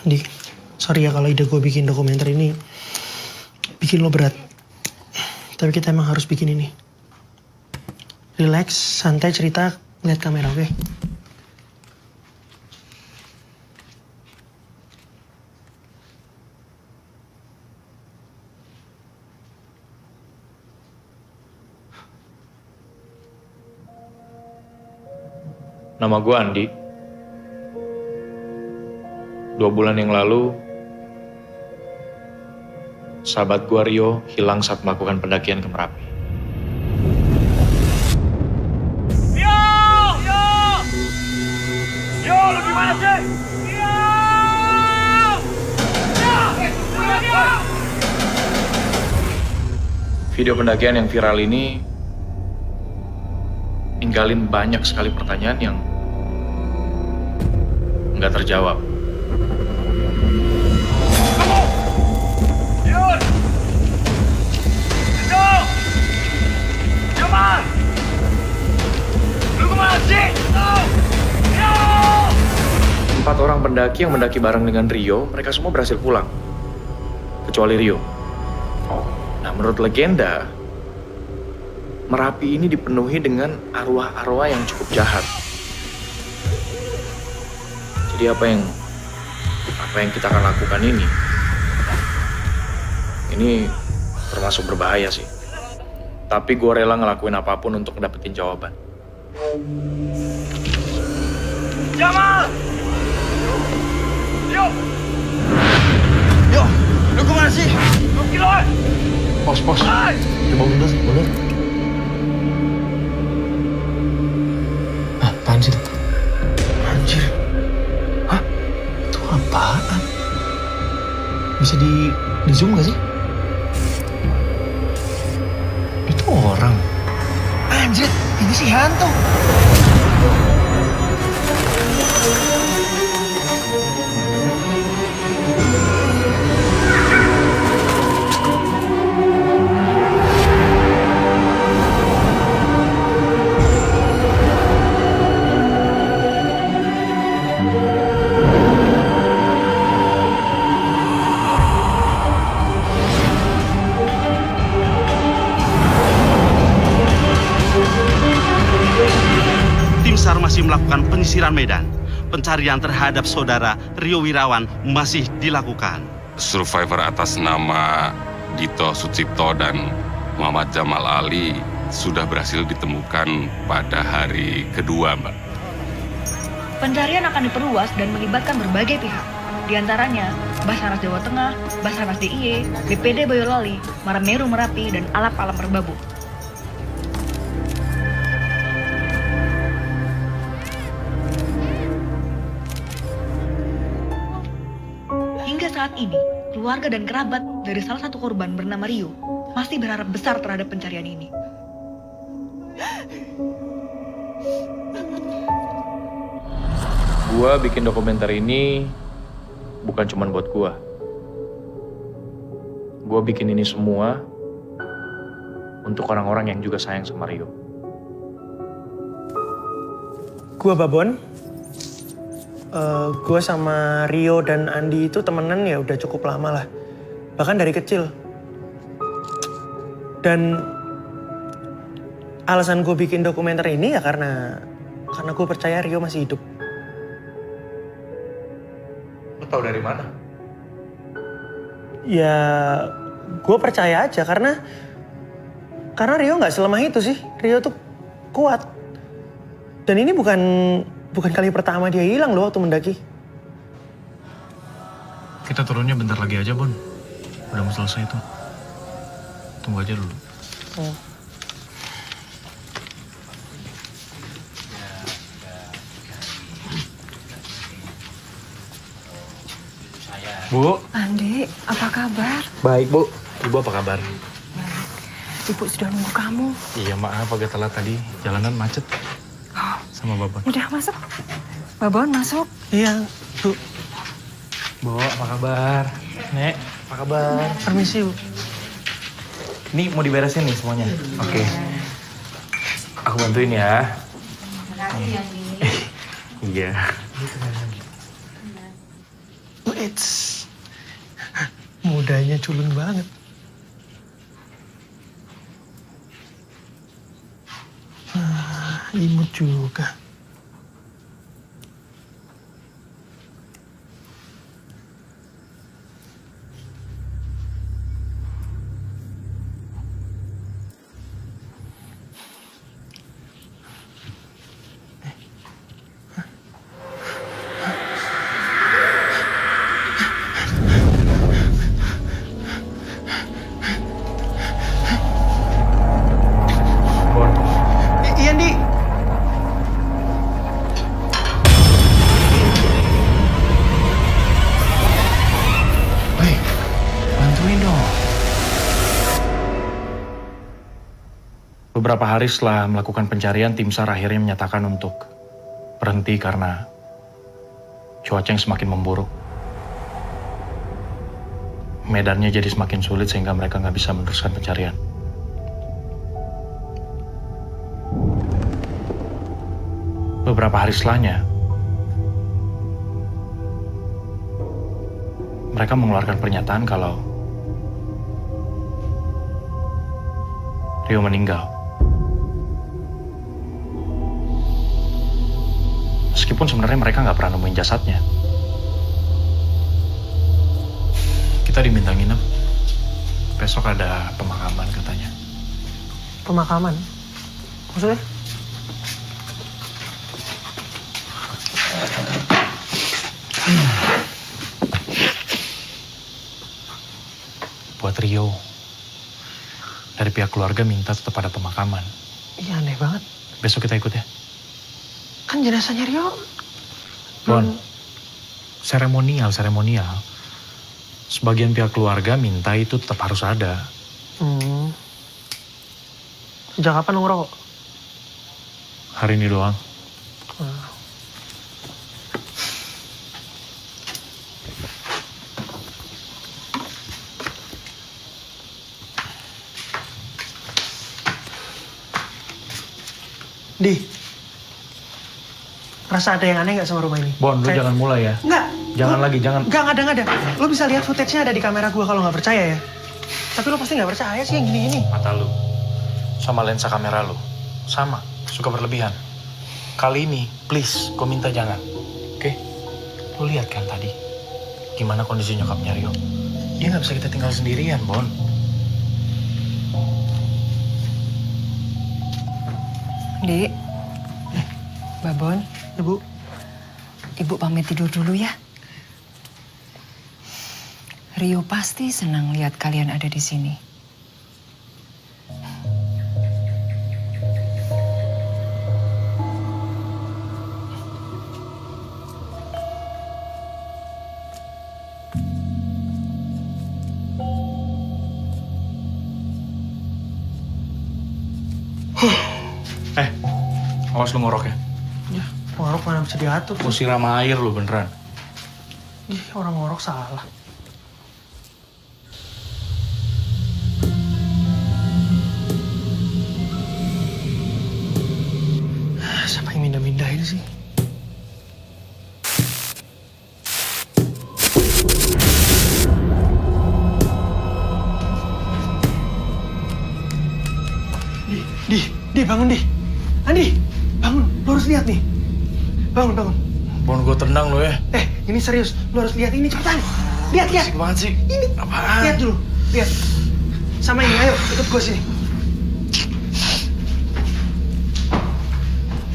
Di, sorry ya kalau ide gue bikin dokumenter ini bikin lo berat. Tapi kita emang harus bikin ini. Relax, santai cerita, lihat kamera, oke? Nama gue Andi. 2 bulan yang lalu, sahabat gue Rio hilang saat melakukan pendakian ke Merapi. Rio! Rio! Rio, lu gimana sih? Rio! Rio! Video pendakian yang viral ini ninggalin banyak sekali pertanyaan yang nggak terjawab. Yun! Ito! Jamal! Lu kemana sih? Ito! Rio! 4 orang pendaki yang mendaki bareng dengan Rio, mereka semua berhasil pulang. Kecuali Rio. Nah, menurut legenda, Merapi ini dipenuhi dengan arwah-arwah yang cukup jahat. Jadi apa yang kita akan lakukan ini termasuk berbahaya sih. Tapi gue rela ngelakuin apapun untuk dapetin jawaban. Jamal! Yo! Yo! Lu kemana sih? Lu kiloan! Pos. Hai! Coba mundur. Apaan sih itu? Anjir. Hah? Itu apaan? Bisa di zoom gak sih? Itu orang. Anjir, ini si hantu. Tim SAR masih melakukan penyisiran medan. Pencarian terhadap saudara Rio Wirawan masih dilakukan. Survivor atas nama Dito Sucipto dan Muhammad Jamal Ali sudah berhasil ditemukan pada hari kedua, Mbak. Pencarian akan diperluas dan melibatkan berbagai pihak. Di antaranya Basarnas Jawa Tengah, Basarnas DIY, BPD Boyolali, Maremeru Merapi, dan Alap Alam Merbabu. Hingga saat ini, keluarga dan kerabat dari salah satu korban bernama Rio masih berharap besar terhadap pencarian ini. Gua bikin dokumenter ini bukan cuma buat gua. Gua bikin ini semua untuk orang-orang yang juga sayang sama Rio. Gua Babon. Gue sama Rio dan Andi itu temenan ya udah cukup lama lah. Bahkan dari kecil. Dan alasan gue bikin dokumenter ini ya karena gue percaya Rio masih hidup. Lo tau dari mana? Ya gue percaya aja karena Rio nggak selemah itu sih. Rio tuh kuat. Dan ini bukan kali pertama dia hilang loh waktu mendaki. Kita turunnya bentar lagi aja, Bon. Udah mau selesai tuh. Tunggu aja dulu. Bu. Andi, apa kabar? Baik, Bu. Ibu apa kabar? Ibu sudah nunggu kamu. Iya, maaf agak telat tadi. Jalanan macet. Sama Babon. Udah masuk. Babon masuk. Iya, Bu. Bu, apa kabar? Nek, apa kabar? Permisi, Bu. Ini mau diberesin nih semuanya. Oke. Aku bantuin ya. Iya. It's mudanya culun banget. Imut juga. Ian, Di. Hei, bantuin dong. Beberapa hari setelah melakukan pencarian, tim SAR akhirnya menyatakan untuk berhenti karena cuaca yang semakin memburuk. Medannya jadi semakin sulit sehingga mereka nggak bisa meneruskan pencarian. Beberapa hari setelahnya, mereka mengeluarkan pernyataan kalau Rio meninggal. Meskipun sebenarnya mereka nggak pernah nemuin jasadnya. Kita diminta nginep. Besok ada pemakaman katanya. Pemakaman? Maksudnya? Buat Rio. Dari pihak keluarga minta tetap ada pemakaman. Iya, aneh banget. Besok kita ikut ya. Kan jenazahnya Rio. Bon, seremonial. Sebagian pihak keluarga minta itu tetap harus ada. Sejak kapan lu ngerokok? Hari ini doang. Di, rasa ada yang aneh nggak sama rumah ini? Bon, lu jangan mulai ya. Nggak. Jangan lagi, jangan. Nggak ada. Lo bisa lihat footage-nya ada di kamera gua kalau nggak percaya ya. Tapi lo pasti nggak percaya sih yang gini-gini. Mata lu sama lensa kamera lu sama, suka berlebihan. Kali ini, please, gue minta jangan. Oke? Lu lihat kan tadi gimana kondisi nyokapnya Rio? Dia nggak bisa kita tinggal sendirian, Bon. Dik, Babon, Ibu pamit tidur dulu ya. Rio pasti senang lihat kalian ada di sini. Awas lu ngorok ya. Ya, ngorok mana bisa diatur. Gue siram air lu beneran. Ih, orang ngorok salah. Siapa yang mindah-mindahin sih? Di, bangun, Di. Andi, bangun. Lu harus lihat nih. Bangun. Bon, gue tendang lu ya. Ini serius. Lu harus lihat ini cepetan. Lihat. Asik banget sih. Ini. Apaan? Lihat dulu. Lihat. Sama ini, ayo ikut gue sini.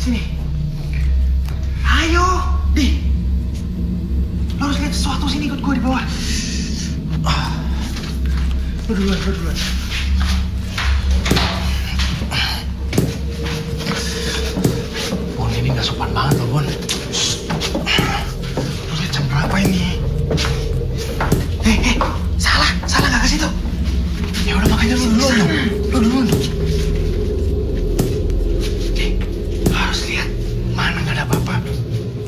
Sini. Ayo, Di. Lu harus lihat sesuatu, sini ikut gue di bawah. Lu duluan. Bon, ini gak sopan banget loh, Bon. Lu lihat jam berapa ini? Salah gak ke situ? Ya udah makanya lu duluan dong. Harus lihat mana gak ada apa-apa.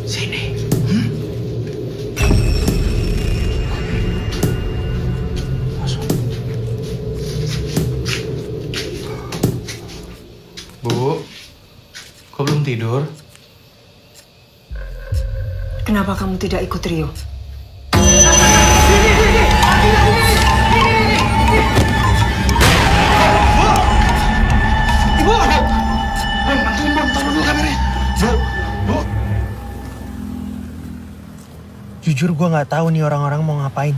Sini. Masuk. Bu, kok belum tidur? Kenapa kamu tidak ikut Rio? Jujur gue nggak tahu nih orang-orang mau ngapain.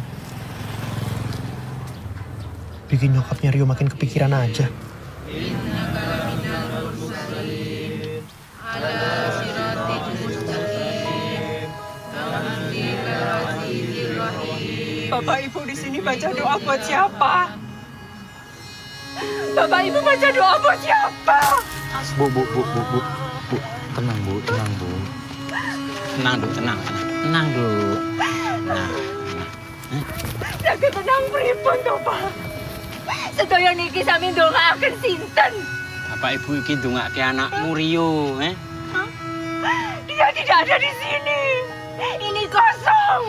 Bikin nyokapnya Rio makin kepikiran aja. Bapak Ibu di sini baca doa buat siapa? Bapak Ibu baca doa buat siapa? Bu. Tenang, Bu. Tenang, Bu. Tenang, Du. Tenang. Nah. Jaga tenang pripun to, Pak? Sedaya niki sami ndongaaken sinten? Bapak Ibu iki ndongake anakmu Rio, Dia tidak ada di sini. Ini kosong.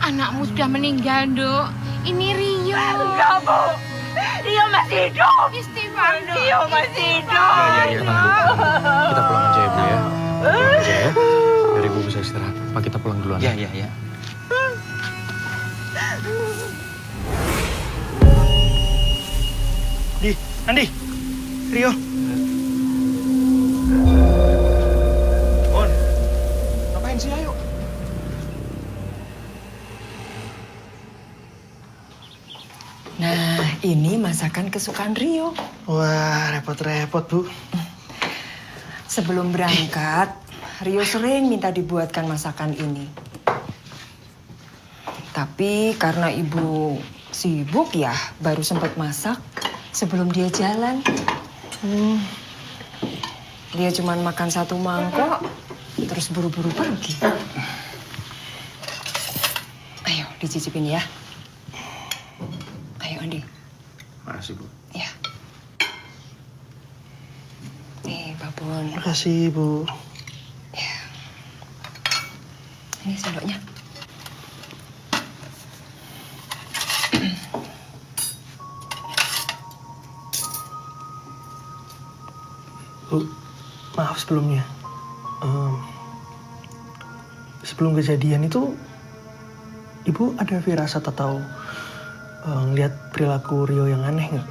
Anakmu sudah meninggal, Dok. Ini Rio. Enggak, Bu. Rio masih hidup. Istighfar, Dok. Rio masih hidup. Tenang, Bu. Kita pulang aja ya, Bu ya. Pulang aja ya. Biar Ibu bisa istirahat. Pak, kita pulang duluan. Ya. Andi, Rio. On. Ngapain sih, ayo? Nah, ini masakan kesukaan Rio. Wah, repot-repot, Bu. Sebelum berangkat, Rio sering minta dibuatkan masakan ini. Tapi karena ibu sibuk ya, baru sempat masak sebelum dia jalan. Dia cuma makan 1 mangkok, terus buru-buru pergi. Ayo, dicicipin ya. Ayo, Andi. Makasih, Bu. Ya. Nih, Babon. Makasih, Bu. Ya. Ini sendoknya. Bu, maaf sebelumnya. Sebelum kejadian itu, Ibu ada firasat atau ngeliat perilaku Rio yang aneh nggak?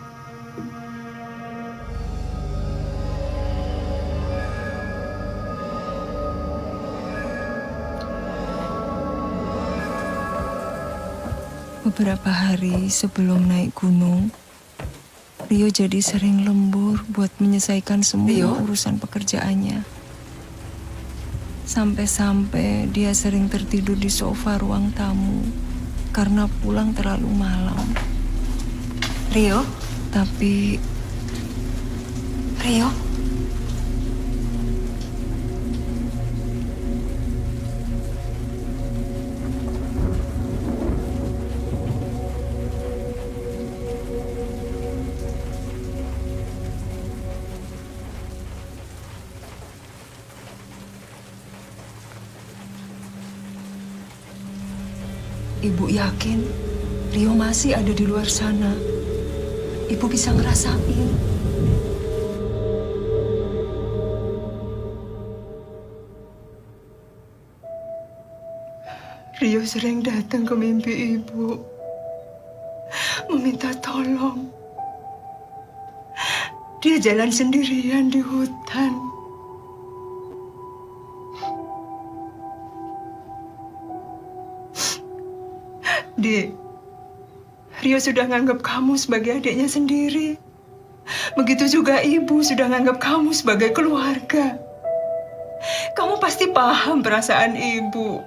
Beberapa hari sebelum naik gunung, Rio jadi sering lembur buat menyelesaikan semua urusan pekerjaannya. Sampai-sampai dia sering tertidur di sofa ruang tamu karena pulang terlalu malam. Rio? Tapi Rio? Ibu yakin Rio masih ada di luar sana. Ibu bisa ngerasain. Rio sering datang ke mimpi ibu, meminta tolong. Dia jalan sendirian di hutan. Dik, Rio sudah nganggap kamu sebagai adiknya sendiri. Begitu juga ibu sudah nganggap kamu sebagai keluarga. Kamu pasti paham perasaan ibu.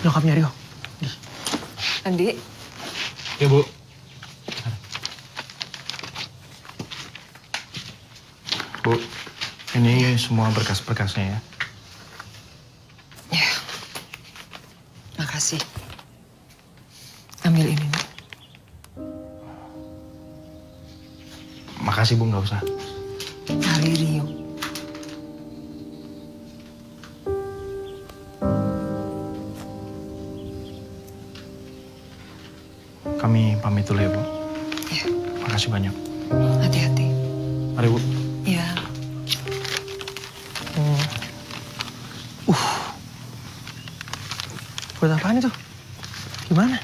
Nyokapnya Rio. Andi? Ya, Bu. Bu, ini Ini semua berkas-berkasnya ya. Ya, makasih. Ambil ini, Nak. Makasih Bu, nggak usah. Dari Rio. Kami pamit dulu ya Bu. Ya, Makasih banyak. hati-hati. Mari Bu. Ya. Buat apaan itu? Gimana?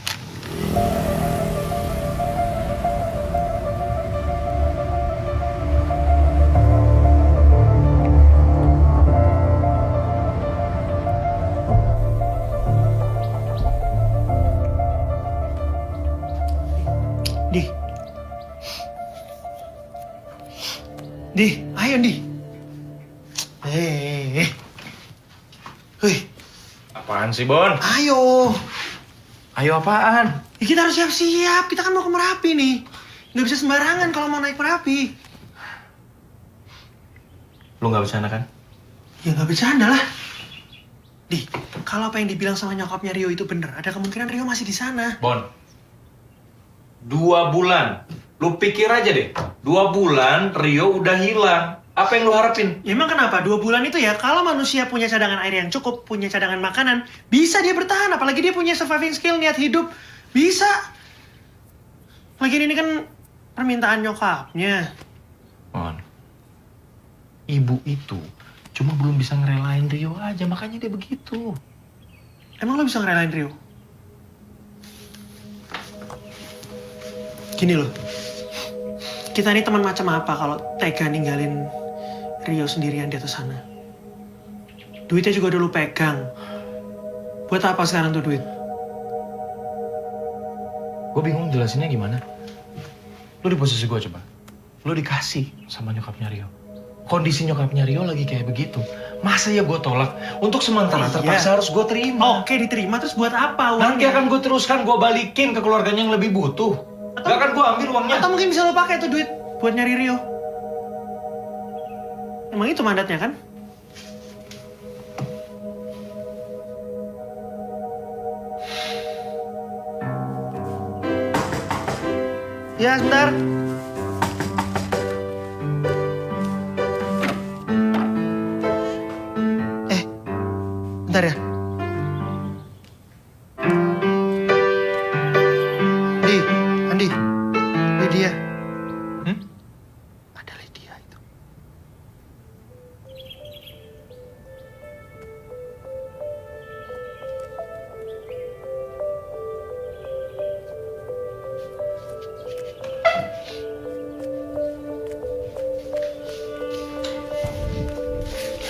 Di, ayo Di. Hei, Apaan sih Bon? ayo. Ayo apaan? Ya, kita harus siap-siap. Kita kan mau ke Merapi nih. Nggak bisa sembarangan kalau mau naik Merapi. Lu nggak bercanda kan? Ya nggak bercanda lah. Di, kalau apa yang dibilang sama nyokapnya Rio itu bener, ada kemungkinan Rio masih di sana. Bon, 2 bulan. Lu pikir aja deh, 2 bulan Rio udah hilang. Apa yang lu harapin? Ya, emang kenapa? 2 bulan itu ya, kalau manusia punya cadangan air yang cukup, punya cadangan makanan, bisa dia bertahan. Apalagi dia punya surviving skill, niat hidup. Bisa. Lagian ini kan permintaan nyokapnya. Bon, ibu itu cuma belum bisa ngerelain Rio aja, makanya dia begitu. Emang lo bisa ngerelain Rio? Gini loh, kita ini teman macam apa kalau tega ninggalin Rio sendirian di atas sana? Duitnya juga udah lu pegang. Buat apa sekarang tuh duit? Gue bingung jelasinnya gimana. Lu di posisi gue coba. Lu dikasih sama nyokapnya Rio. Kondisi nyokapnya Rio lagi kayak begitu. Masa ya gue tolak? Untuk sementara terpaksa harus gue terima. Oke, diterima. Terus buat apa Nanti uangnya? akan gue teruskan, gue balikin ke keluarganya yang lebih butuh. Gak akan gue ambil uangnya. Atau mungkin bisa lo pakai tuh duit buat nyari Rio. Emang itu mandatnya kan? Ya, sebentar. Bentar ya. Andi, Lydia. Ada Lydia itu.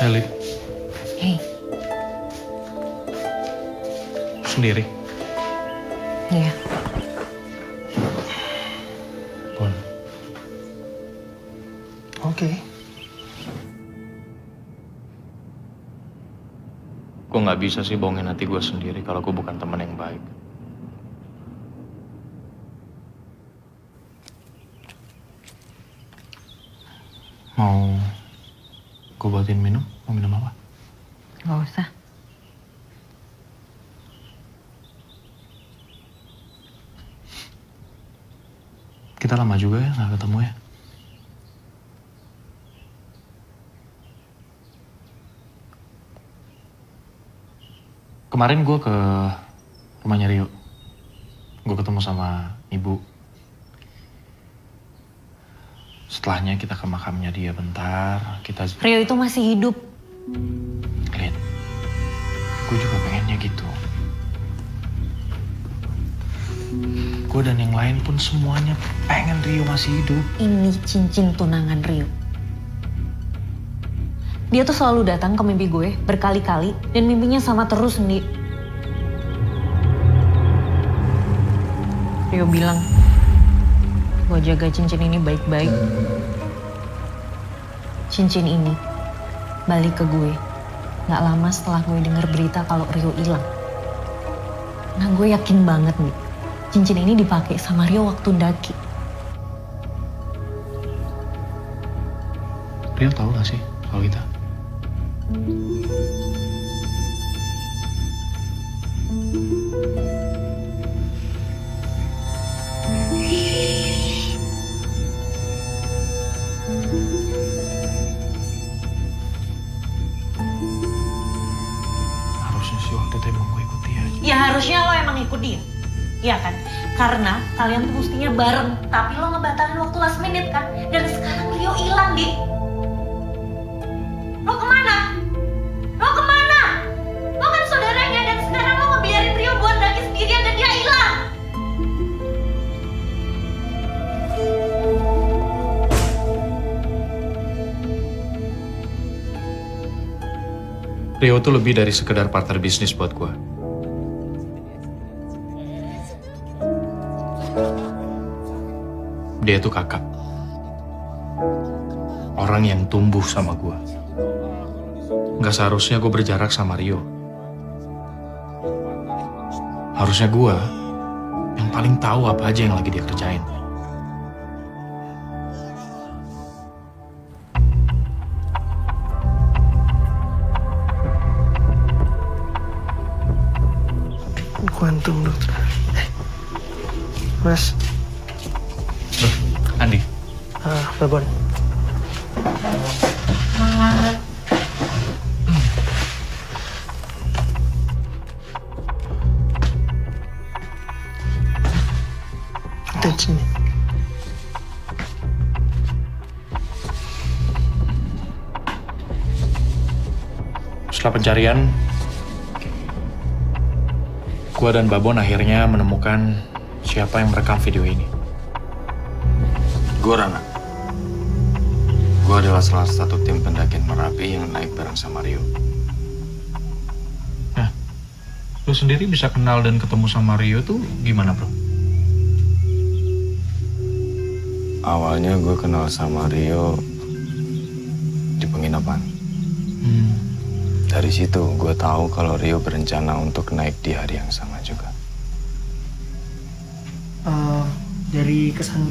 Heli, Hei, sendiri. iya. Bon, Oke. gue gak bisa sih bohongin hati gue sendiri kalau gue bukan teman yang baik. Mau gue buatin minum? Mau minum apa? Gak usah. Kita lama juga ya gak ketemu ya. Kemarin gue ke rumahnya Rio. Gue ketemu sama ibu. Setelahnya kita ke makamnya dia bentar. Rio itu masih hidup. Lid, gue juga pengennya gitu. Gue dan yang lain pun semuanya pengen Rio masih hidup. Ini cincin tunangan Rio. Dia tuh selalu datang ke mimpi gue berkali-kali dan mimpinya sama terus, Ndi. Rio bilang, gue jaga cincin ini baik-baik. Cincin ini balik ke gue gak lama setelah gue dengar berita kalau Rio hilang. Nah, gue yakin banget nih, cincin ini dipakai sama Rio waktu daki. Rio tahu gak sih kalau kita? Harusnya sih waktu itu emang gue ikut dia aja. Ya harusnya lo emang ikut dia. Iya kan? Karena kalian tuh mestinya bareng. Tapi lo ngebatalin waktu last minute kan? Dan sekarang Rio hilang, Di. Lo kemana? Lo kemana? Lo kan saudaranya dan sekarang lo ngebiarin Rio buat lagi sendirian dan dia hilang. Rio tuh lebih dari sekedar partner bisnis buat gue. Dia tuh kakak. Orang yang tumbuh sama gue. Gak seharusnya gue berjarak sama Rio. Harusnya gue yang paling tahu apa aja yang lagi dia kerjain. Kuantum dokter. Mas. Andi. Babon. Sini. Setelah pencarian, gua dan Babon akhirnya menemukan siapa yang merekam video ini. Gue Rana. Gue adalah salah satu tim pendakian Merapi yang naik bareng sama Rio. Nah, lu sendiri bisa kenal dan ketemu sama Rio tuh gimana, bro? Awalnya gue kenal sama Rio di penginapan. Dari situ gue tahu kalau Rio berencana untuk naik di hari yang sama juga. Dari kesan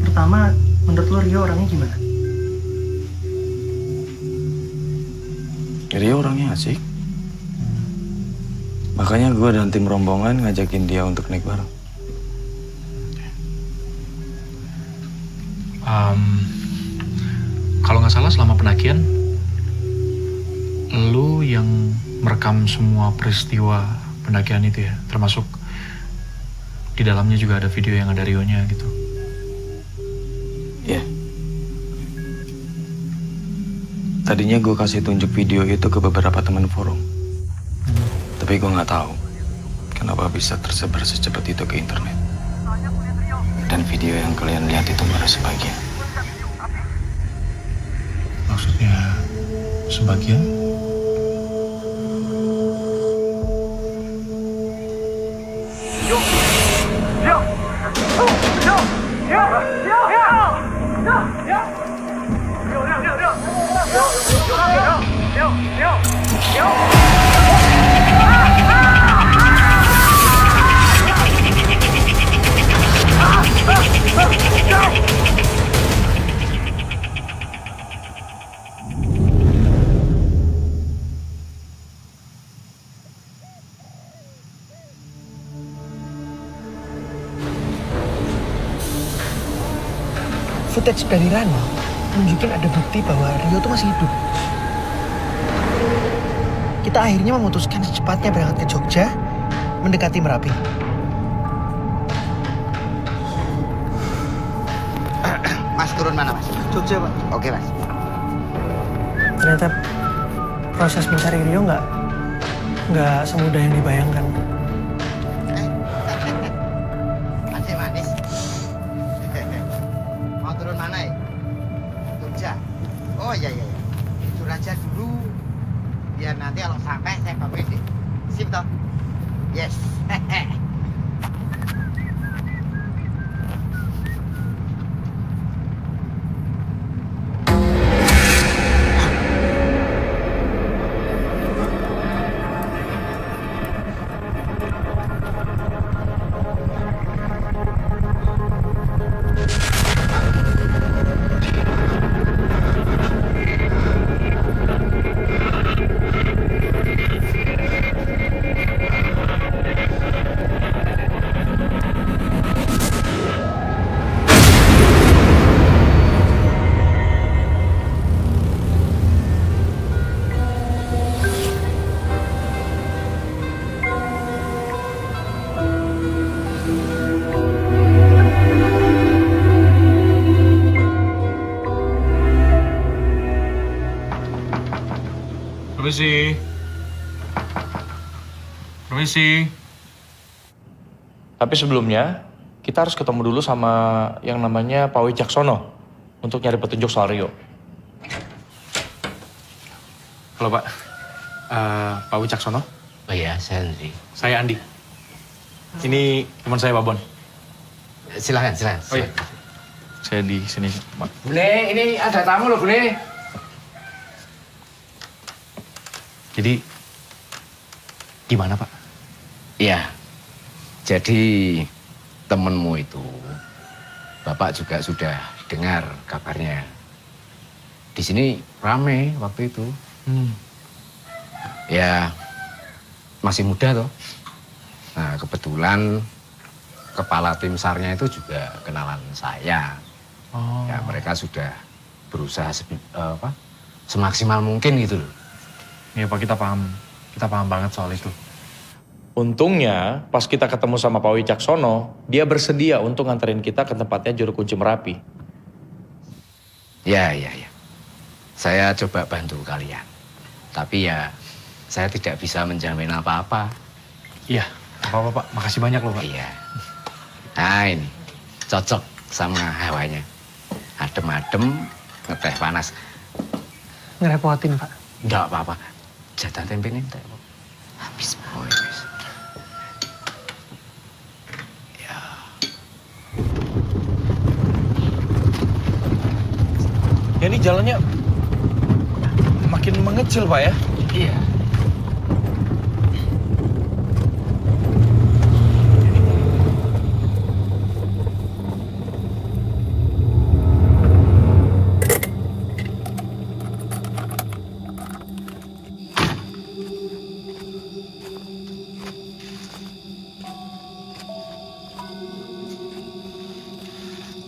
pertama, menurut lo Rio orangnya gimana? Rio orangnya asik. Makanya gue dan tim rombongan ngajakin dia untuk naik bareng. Kalau nggak salah selama pendakian, lu yang merekam semua peristiwa pendakian itu ya, termasuk di dalamnya juga ada video yang ada Rio-nya gitu. Iya. Tadinya gue kasih tunjuk video itu ke beberapa teman forum. Tapi gue nggak tahu kenapa bisa tersebar secepat itu ke internet. Dan video yang kalian lihat itu baru sebagian. Maksudnya sebagian? Footage dari Rani nunjukin ada bukti bahwa Rio tuh masih hidup. Kita akhirnya memutuskan secepatnya berangkat ke Jogja, mendekati Merapi. Mas turun mana, Mas? Jogja, Pak. Oke, Mas. Ternyata proses mencari Rio nggak semudah yang dibayangkan. Masih manis. Mau turun mana ya? Jogja. Oh iya. Suraja dulu. Biar nanti kalau sampai saya bangunin deh. Sip toh? Yes. Permisi. Permisi. Tapi sebelumnya, kita harus ketemu dulu sama yang namanya Pak Wicaksono untuk nyari petunjuk soal Rio. Halo Pak. Pak Wicaksono? Oh iya, saya Andri. Saya Andi. Ini teman saya Babon. Silakan. Oh iya. Saya di sini, Pak. Bune, ini ada tamu loh, Bune. Jadi, gimana Pak? Iya, jadi temenmu itu, Bapak juga sudah dengar kabarnya. Di sini rame waktu itu. Ya, masih muda toh. Nah, kebetulan kepala tim SAR-nya itu juga kenalan saya. Oh. Ya, mereka sudah berusaha semaksimal mungkin gitu loh. Iya Pak, kita paham banget soal itu. Untungnya pas kita ketemu sama Pak Wicaksono, dia bersedia untuk nganterin kita ke tempatnya Juru Kunci Merapi. Ya. Saya coba bantu kalian. Tapi ya, saya tidak bisa menjamin apa-apa. Iya, apa-apa Pak. Makasih banyak loh Pak. Iya. Nah ini, cocok sama hawanya. Adem-adem, ngeteh panas. Ngerepotin Pak. Enggak apa-apa. Jatah tempe ini enggak. Habis Pak. Oh, habis. Ya. Ya ini jalannya makin mengecil Pak ya? Iya.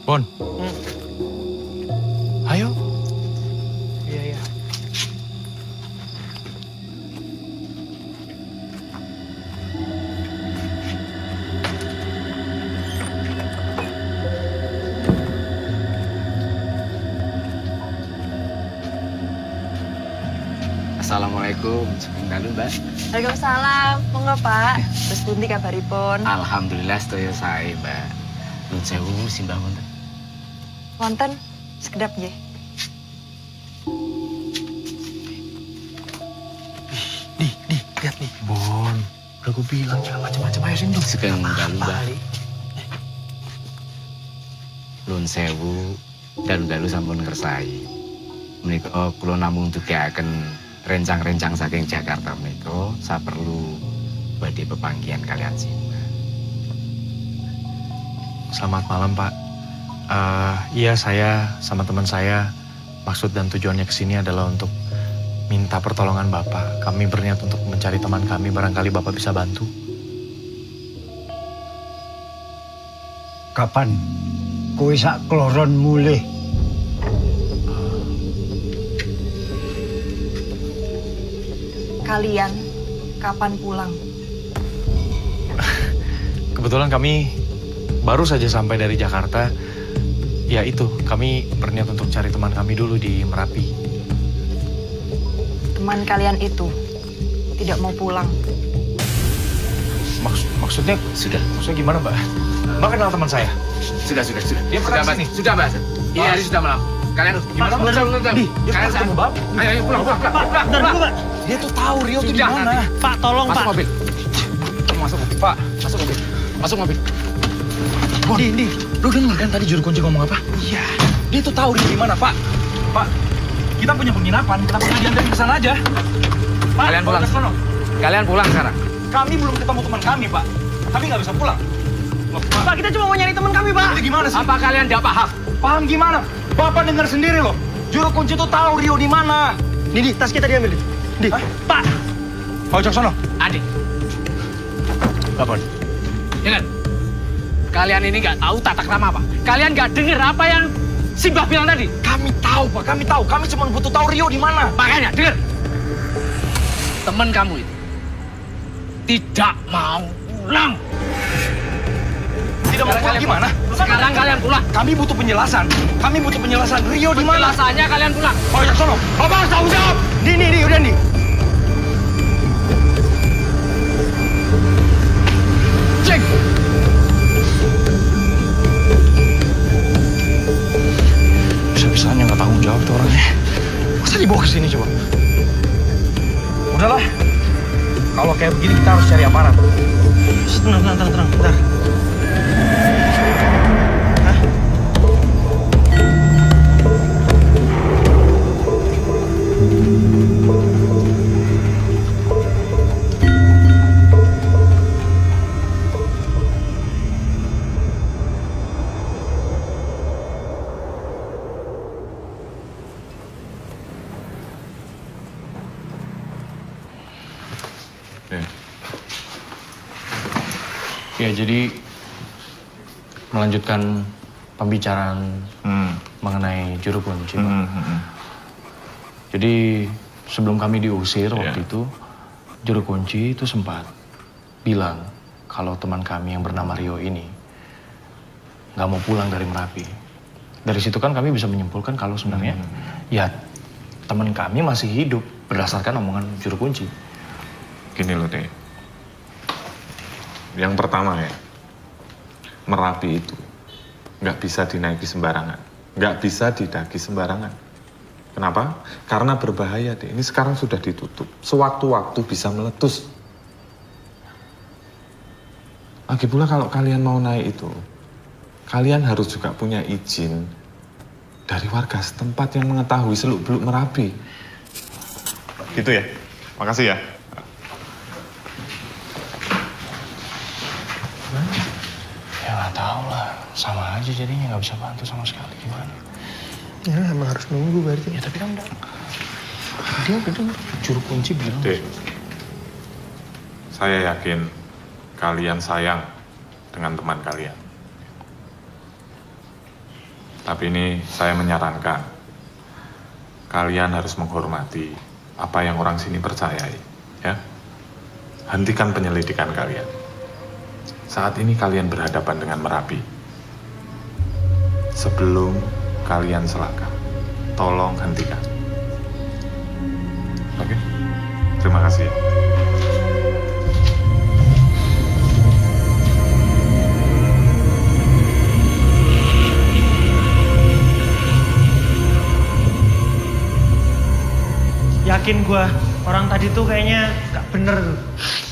Bon. Ayo. Iya. Assalamualaikum. Sebentar Mbak. Waalaikumsalam. Monggo Pak. Terus pundi kabaripun? Alhamdulillah sedaya sae Mbak. Nun sewu simbah wonten. Wonten sekedap nggih. Di, lihat nih. Bon, udah gue bilang jangan macam-macam ayo sini dong. Sekeng dalu Mbak. Nun sewu dalu sampun kersai. Menika kula namung tugaken rencang-rencang saking Jakarta menika saperlu badhe pepanggihan kalian simbah. Selamat malam Pak. Iya saya sama teman saya maksud dan tujuannya kesini adalah untuk minta pertolongan Bapak. Kami berniat untuk mencari teman kami, barangkali Bapak bisa bantu. Kapan kowe sak kloron mulih? Kalian kapan pulang? Kebetulan kami baru saja sampai dari Jakarta. Ya itu, kami berniat untuk cari teman kami dulu di Merapi. Teman kalian itu tidak mau pulang. Maksudnya gimana Mbak? Mbak kenal teman saya? Sudah. Dia pernah kesini? Sudah Mbak. Ini hari sudah malam. Kalian gimana? Bentar. Kalian ketemu Bapak. Ayo pulang. Bentar dulu Pak. Dia tuh tahu Rio tuh di mana. Pak, tolong Pak. Masuk mobil. Masuk mobil. Pak, masuk mobil. Bon, Di, lu denger kan tadi Juru Kunci ngomong apa? Iya. Dia tuh tahu Rio di mana, Pak. Pak, kita punya penginapan. Kenapa nggak diantarin ke sana aja? Pak, Kalian pulang. Kalian pulang sekarang. Kami belum ketemu teman kami, Pak. Kami nggak bisa pulang. Loh, Pak, kita cuma mau nyari teman kami, Pak. Ini gimana sih? Apa kalian nggak paham? Paham gimana? Bapak dengar sendiri loh. Juru Kunci tuh tahu Rio di mana. Di, tas kita diambil. Di, Pak. Pak Wicaksono. Adik. Bapak. Ingat. Kalian ini nggak tahu tata krama apa? Kalian nggak dengar apa yang Simbah bilang tadi? Kami tahu, Pak. Kami tahu. Kami cuma butuh tahu Rio di mana. Makanya, dengar. Teman kamu itu tidak mau pulang. Tidak mau pulang gimana? Sekarang kalian pulang. Kami butuh penjelasan. Kami butuh penjelasan. Rio di mana? Penjelasannya kalian pulang. Pak Wicaksono. Bapak harus tanggung jawab. Di, udah nih. Kalau kayak begini kita harus cari aparat. Tenang, bentar. Ya, jadi melanjutkan pembicaraan mengenai juru kunci. Jadi sebelum kami diusir waktu itu, juru kunci itu sempat bilang kalau teman kami yang bernama Rio ini nggak mau pulang dari Merapi. Dari situ kan kami bisa menyimpulkan kalau sebenarnya ya teman kami masih hidup berdasarkan omongan juru kunci. Gini loh, Dek. Yang pertama ya, Merapi itu nggak bisa dinaiki sembarangan, nggak bisa didaki sembarangan. Kenapa? Karena berbahaya, Dek. Ini sekarang sudah ditutup, sewaktu-waktu bisa meletus. Lagi pula kalau kalian mau naik itu, kalian harus juga punya izin dari warga setempat yang mengetahui seluk-beluk Merapi. Gitu ya? Makasih ya. Ya nggak tahu lah, sama aja jadinya nggak bisa bantu sama sekali, gimana? Ya emang harus nunggu berarti. Ya tapi kan dia juru kunci bilang. Dek, saya yakin kalian sayang dengan teman kalian. Tapi ini saya menyarankan, kalian harus menghormati apa yang orang sini percayai, ya. Hentikan penyelidikan kalian. Saat ini kalian berhadapan dengan Merapi. Sebelum kalian selangkah, tolong hentikan. Oke? Terima kasih. Yakin gua, orang tadi tuh kayaknya gak bener tuh.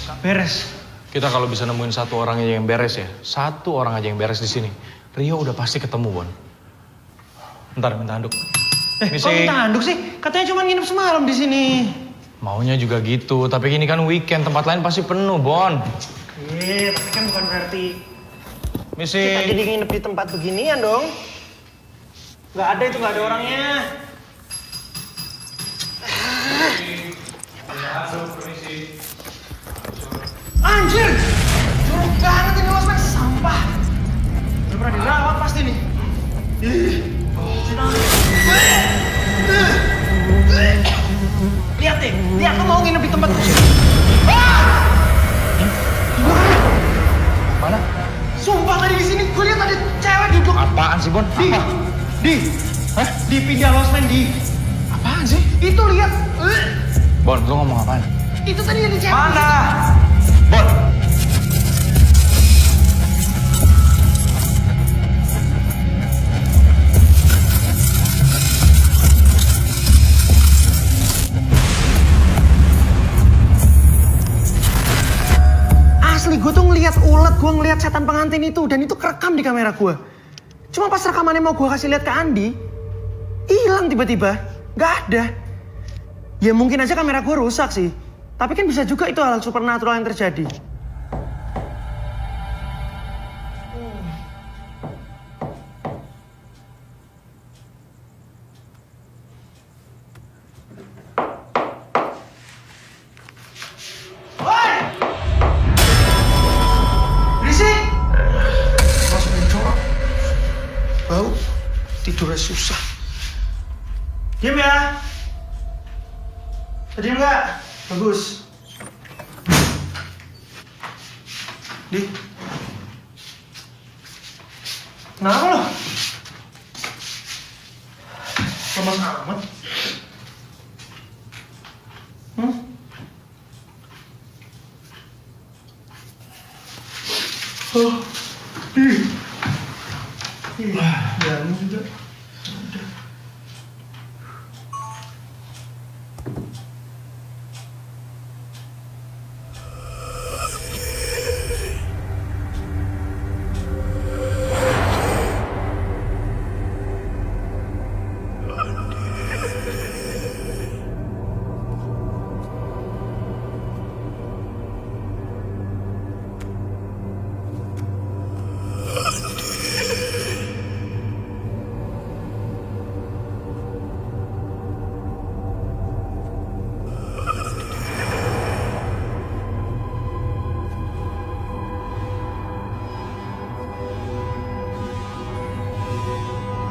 Gak beres. Kita kalau bisa nemuin satu orang aja yang beres ya, satu orang aja yang beres di sini, Rio udah pasti ketemu, Bon. Bentar, minta handuk. Kok minta handuk sih? Katanya cuma nginep semalam di sini. Maunya juga gitu, tapi ini kan weekend, tempat lain pasti penuh, Bon. Iya, tapi kan bukan berarti Misi. kita jadi nginep di tempat beginian dong. Gak ada itu, gak ada orangnya. Anjir! Jorok banget ini Osman, sampah. Udah pernah dirawat pasti nih. Lihat deh, lihat lu mau nginep di tempat Mana? Sumpah tadi di sini gue lihat ada cewek duduk. Apaan sih, Bon? Di pindah losmen di. Apaan sih? Itu lihat. Bon, lu ngomong apaan? Itu tadi ada cewek. Mana? Bon. Asli gue tuh ngeliat ulet, gue ngeliat setan pengantin itu dan itu kerekam di kamera gue. Cuma pas rekamannya mau gue kasih lihat ke Andi, hilang tiba-tiba, nggak ada. Ya mungkin aja kamera gue rusak sih. Tapi kan bisa juga itu hal supernatural yang terjadi. Woi! Berisik! Masukin corok. Bau, tidurnya susah. Diam ya! Diam nggak? Bagus. Di. Kenapa lo? Lemas amat. Oh, di. Ya, juga.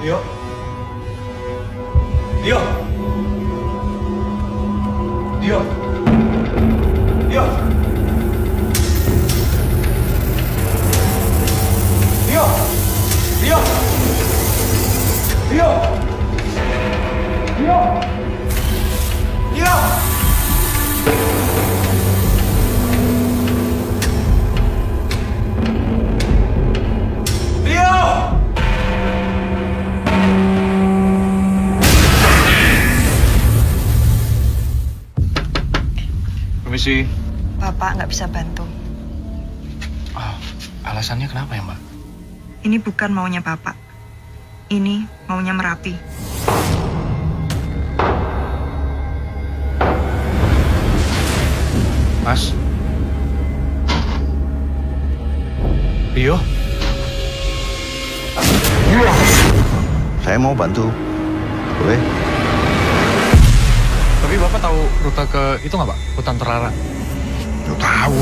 Rio. Rio. Rio. Rio. Rio. Rio. Rio. Rio. Rio. Rio. Permisi. Bapak nggak bisa bantu. Alasannya kenapa ya, Mbak? Ini bukan maunya Bapak. Ini maunya Merapi. Mas? Rio? Saya mau bantu. Boleh? Tapi Bapak tahu rute ke itu nggak, Pak? Hutan terlarang. Tahu.